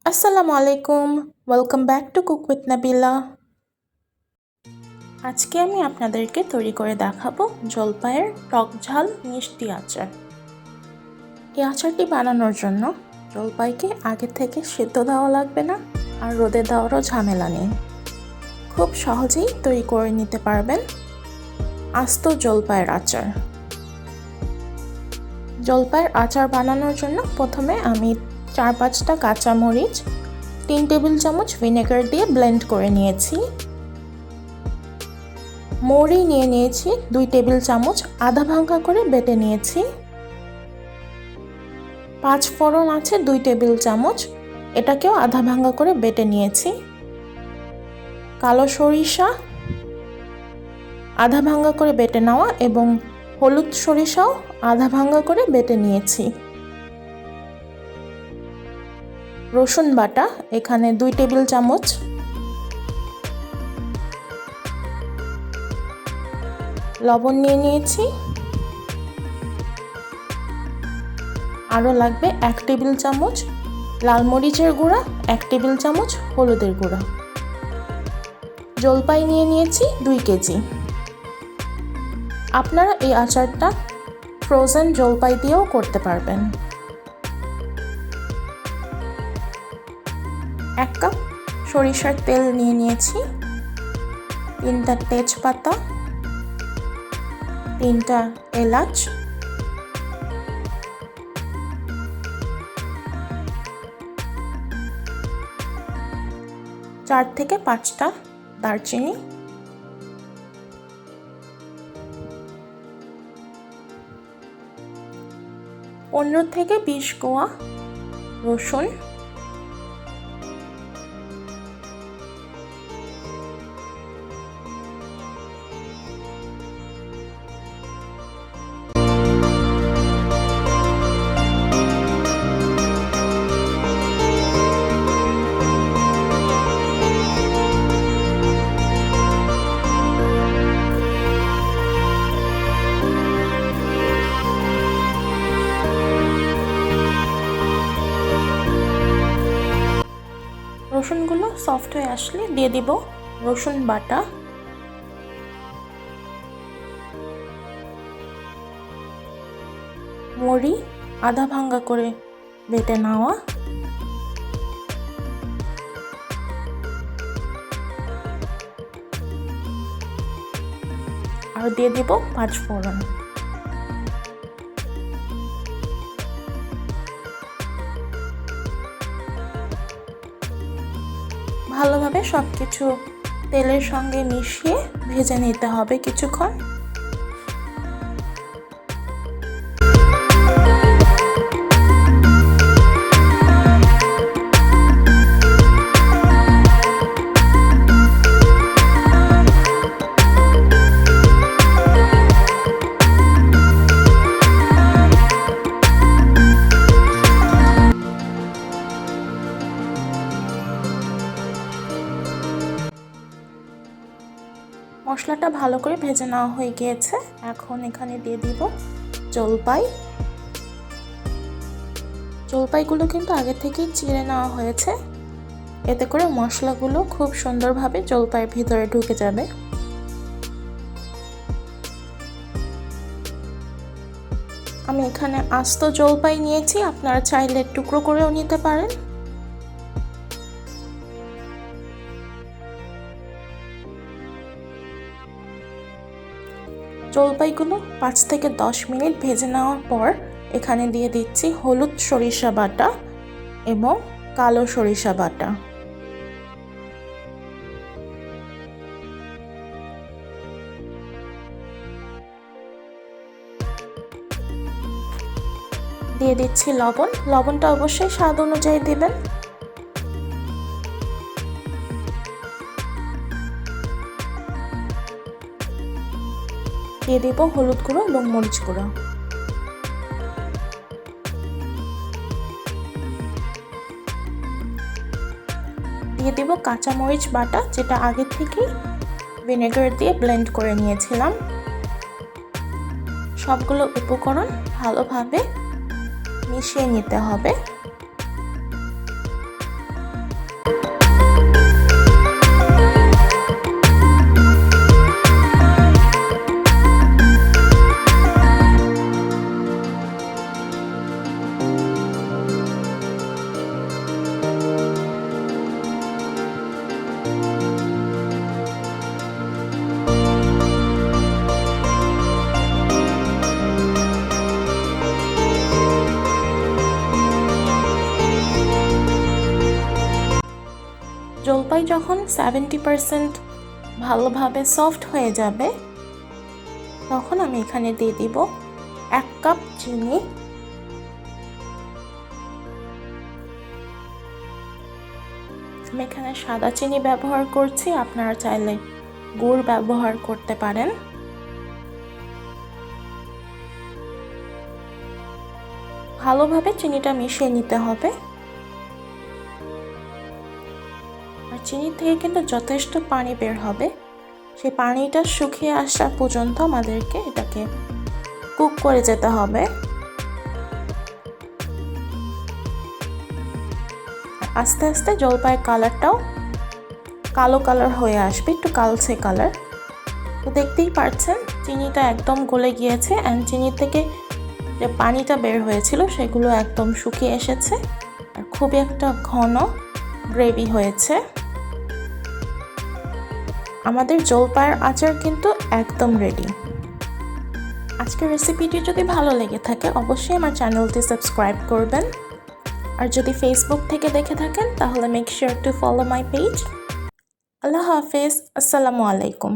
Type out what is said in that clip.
আসসালামু আলাইকুম, welcome back to cook with Nabila. আজকে আমি আপনাদেরকে তৈরি করে দেখাবো জলপাইয়ের টক ঝাল মিষ্টি আচার। এই আচারটি বানানোর জন্য জলপাইকে আগে থেকে সেদ্ধ দেওয়া লাগবে না, আর রোদে দেওয়ারও ঝামেলা নেই। খুব সহজেই তৈরি করে নিতে পারবেন আস্ত জলপাইয়ের আচার। জলপাইয়ের আচার বানানোর জন্য প্রথমে আমি 4-5টা কাঁচামরিচ 3 টেবিল চামচ ভিনেগার দিয়ে ব্লেন্ড করে নিয়েছি। মৌরি নিয়ে নিয়েছি 2 টেবিল চামচ আধা ভাঙা করে বেটে নিয়েছি। 5 ফোড়ন আছে 2 টেবিল চামচ, এটাকেও আধা ভাঙা করে বেটে নিয়েছি। কালো সরিষা আধা ভাঙা করে বেটে নেওয়া এবং হলুদ সরিষাও আধা ভাঙা করে বেটে নিয়েছি। রসুন বাটা এখানে 2 টেবিল চামচ, লবণ নিয়ে নিয়েছি, আরও লাগবে 1 টেবিল চামচ লাল মরিচের গুঁড়া, 1 টেবিল চামচ হলুদের গুঁড়া। জলপাই নিয়ে নিয়েছি 2 কেজি। আপনারা এই আচারটা ফ্রোজেন জলপাই দিয়েও করতে পারবেন। 1 কাপ সরিষার তেল নিয়ে নিয়েছি, 3টা তেজপাতা, 3টা এলাচ, 4 থেকে 5টা দারচিনি, 15 থেকে 20 কোয়া রসুন, রসুনগুলো সফট হয়ে আসলে দিয়ে দিব রসুন বাটা, মরি আধা ভাঙা করে বেটে নেওয়া, আর দিয়ে দিব 5 ফোড়ন। ভালোভাবে সবকিছু তেলের সঙ্গে মিশিয়ে ভেজে নিতে হবে কিছুক্ষণ। মশলাটা ভালো করে ভেজে নেওয়া হয়ে গিয়েছে। এখন এখানে দিয়ে দিব জলপাই। জলপাইগুলো কিন্তু আগে থেকেই চিড়ে নেওয়া হয়েছে, এতে করে মশলাগুলো খুব সুন্দরভাবে জলপাইয়ের ভিতরে ঢুকে যাবে। আমি এখানে আস্ত জলপাই নিয়েছি, আপনারা চাইলে টুকরো করেও নিতে পারেন। জলপাইগুলো 5 থেকে 10 মিনিট ভেজে নেওয়ার পর এখানে দিয়ে দিচ্ছি হলুদ সরিষা বাটা এবং কালো সরিষা বাটা। দিয়ে দিচ্ছি লবণ, লবণটা অবশ্যই স্বাদ অনুযায়ী দিবেন। দিয়ে দেব হলুদ গুঁড়ো এবং মরিচ গুঁড়ো। দিয়ে দেব কাঁচা মরিচ বাটা, যেটা আগে থেকে ভিনেগার দিয়ে ব্লেন্ড করে নিয়েছিলাম। সবগুলো উপকরণ ভালোভাবে মিশিয়ে নিতে হবে। জলপাই যখন 70% ভালোভাবে সফট হয়ে যাবে তখন আমি এখানে দিয়ে দিব 1 কাপ চিনি। আমি এখানে সাদা চিনি ব্যবহার করছি, আপনারা চাইলে গুড় ব্যবহার করতে পারেন। ভালোভাবে চিনিটা মিশিয়ে নিতে হবে। আর চিনি থেকে কিন্তু যথেষ্ট পানি বের হবে, সেই পানিটা শুকিয়ে আসা পর্যন্ত আমাদেরকে এটাকে কুক করে যেতে হবে। আস্তে আস্তে জলপাইয়ের কালারটাও কালো কালার হয়ে আসবে, একটু কালচে কালার। তো দেখতেই পাচ্ছেন চিনিটা একদম গলে গিয়েছে অ্যান্ড চিনি থেকে যে পানিটা বের হয়েছিল সেগুলো একদম শুকিয়ে এসেছে আর খুবই একটা ঘন গ্রেভি হয়েছে। আমাদের জলপাইয়ের আচার কিন্তু একদম রেডি। আজকের রেসিপিটি যদি ভালো লেগে থাকে অবশ্যই আমার চ্যানেলটি সাবস্ক্রাইব করবেন। আর যদি ফেসবুক থেকে দেখে থাকেন তাহলে make sure to follow my page. আল্লাহ হাফেজ, আসসালামু আলাইকুম।